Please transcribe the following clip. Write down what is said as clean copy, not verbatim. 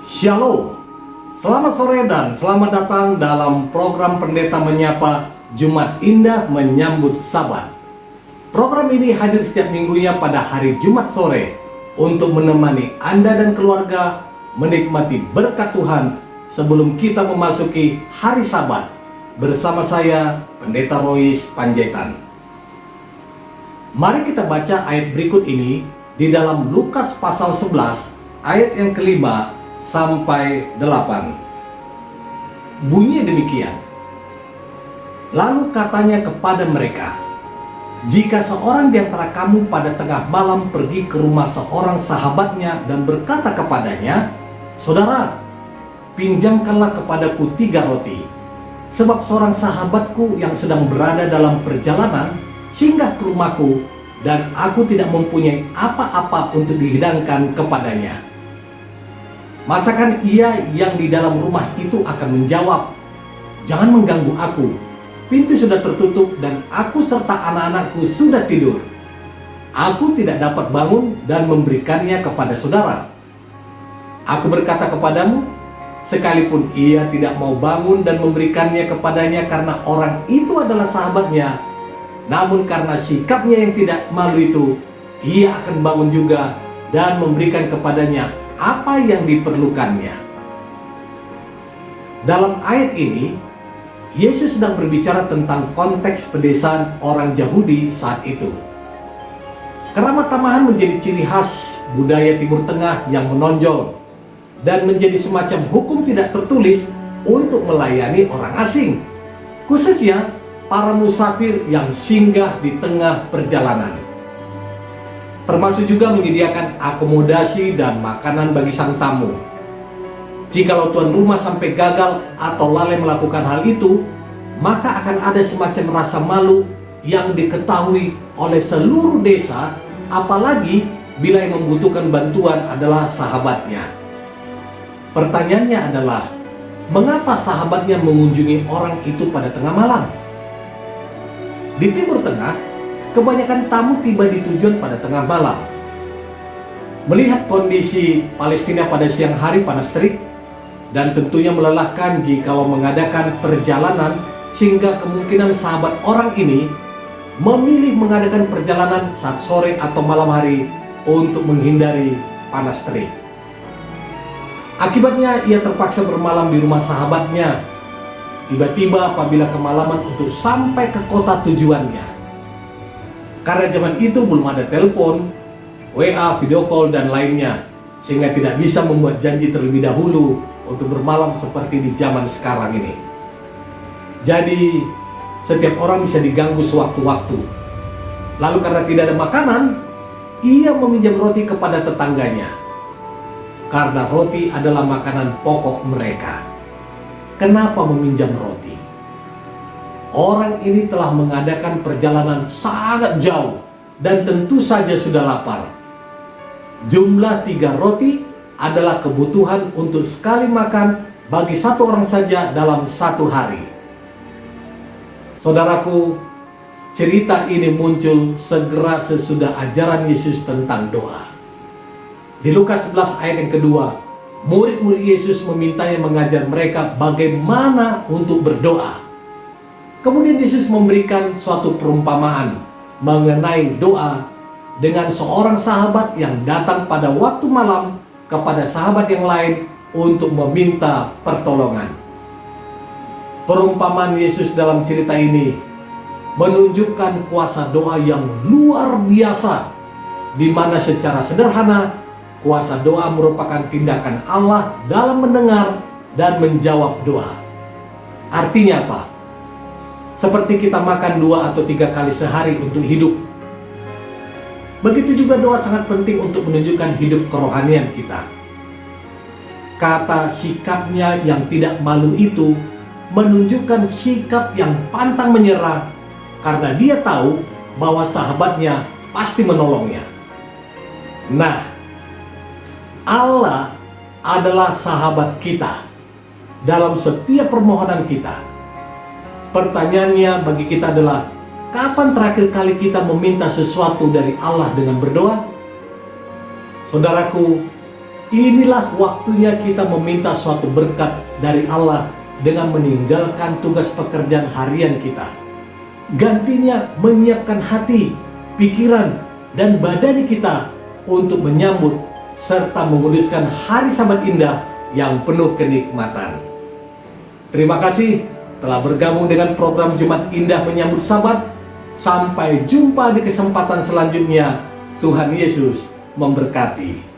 Shalom, selamat sore dan selamat datang dalam program Pendeta Menyapa Jumat Indah Menyambut Sabat. Program ini hadir setiap minggunya pada hari Jumat sore untuk menemani Anda dan keluarga menikmati berkat Tuhan sebelum kita memasuki hari Sabat bersama saya, Pendeta Rois Panjaitan. Mari kita baca ayat berikut ini di dalam Lukas pasal 11 ayat yang kelima sampai 8. Bunyinya demikian. Lalu katanya kepada mereka, jika seorang di antara kamu pada tengah malam pergi ke rumah seorang sahabatnya dan berkata kepadanya, saudara, pinjamkanlah kepadaku 3 roti, sebab seorang sahabatku yang sedang berada dalam perjalanan singgah ke rumahku dan aku tidak mempunyai apa-apa untuk dihidangkan kepadanya. Masakan ia yang di dalam rumah itu akan menjawab, jangan mengganggu aku, pintu sudah tertutup dan aku serta anak-anakku sudah tidur. Aku tidak dapat bangun dan memberikannya kepada saudara. Aku berkata kepadamu, sekalipun ia tidak mau bangun dan memberikannya kepadanya karena orang itu adalah sahabatnya, namun karena sikapnya yang tidak malu itu, ia akan bangun juga dan memberikan kepadanya apa yang diperlukannya. Dalam ayat ini, Yesus sedang berbicara tentang konteks pedesaan orang Yahudi saat itu. Keramat tamahan menjadi ciri khas budaya Timur Tengah yang menonjol dan menjadi semacam hukum tidak tertulis untuk melayani orang asing, khususnya para musafir yang singgah di tengah perjalanan. Termasuk juga menyediakan akomodasi dan makanan bagi sang tamu. Jikalau tuan rumah sampai gagal atau lalai melakukan hal itu, maka akan ada semacam rasa malu yang diketahui oleh seluruh desa, apalagi bila yang membutuhkan bantuan adalah sahabatnya. Pertanyaannya adalah, mengapa sahabatnya mengunjungi orang itu pada tengah malam? Di Timur Tengah, kebanyakan tamu tiba di tujuan pada tengah malam. Melihat kondisi Palestina pada siang hari panas terik dan tentunya melelahkan jikalau mengadakan perjalanan, sehingga kemungkinan sahabat orang ini memilih mengadakan perjalanan saat sore atau malam hari untuk menghindari panas terik. Akibatnya ia terpaksa bermalam di rumah sahabatnya, tiba-tiba apabila kemalaman untuk sampai ke kota tujuannya. Karena zaman itu belum ada telepon, WA, video call, dan lainnya, sehingga tidak bisa membuat janji terlebih dahulu untuk bermalam seperti di zaman sekarang ini. Jadi, setiap orang bisa diganggu sewaktu-waktu. Lalu karena tidak ada makanan, ia meminjam roti kepada tetangganya. Karena roti adalah makanan pokok mereka. Kenapa meminjam roti? Orang ini telah mengadakan perjalanan sangat jauh dan tentu saja sudah lapar. Jumlah 3 roti adalah kebutuhan untuk sekali makan bagi satu orang saja dalam satu hari. Saudaraku, cerita ini muncul segera sesudah ajaran Yesus tentang doa. Di Lukas 11 ayat yang kedua, murid-murid Yesus memintanya mengajar mereka bagaimana untuk berdoa. Kemudian Yesus memberikan suatu perumpamaan mengenai doa dengan seorang sahabat yang datang pada waktu malam kepada sahabat yang lain untuk meminta pertolongan. Perumpamaan Yesus dalam cerita ini menunjukkan kuasa doa yang luar biasa, di mana secara sederhana kuasa doa merupakan tindakan Allah dalam mendengar dan menjawab doa. Artinya apa? Seperti kita makan 2 atau 3 kali sehari untuk hidup. Begitu juga doa sangat penting untuk menunjukkan hidup kerohanian kita. Kata sikapnya yang tidak malu itu menunjukkan sikap yang pantang menyerah karena dia tahu bahwa sahabatnya pasti menolongnya. Nah, Allah adalah sahabat kita dalam setiap permohonan kita. Pertanyaannya bagi kita adalah, kapan terakhir kali kita meminta sesuatu dari Allah dengan berdoa? Saudaraku, inilah waktunya kita meminta suatu berkat dari Allah dengan meninggalkan tugas pekerjaan harian kita. Gantinya menyiapkan hati, pikiran, dan badan kita untuk menyambut serta menguduskan hari Sabat indah yang penuh kenikmatan. Terima kasih telah bergabung dengan program Jumat Indah Menyambut Sabat. Sampai jumpa di kesempatan selanjutnya. Tuhan Yesus memberkati.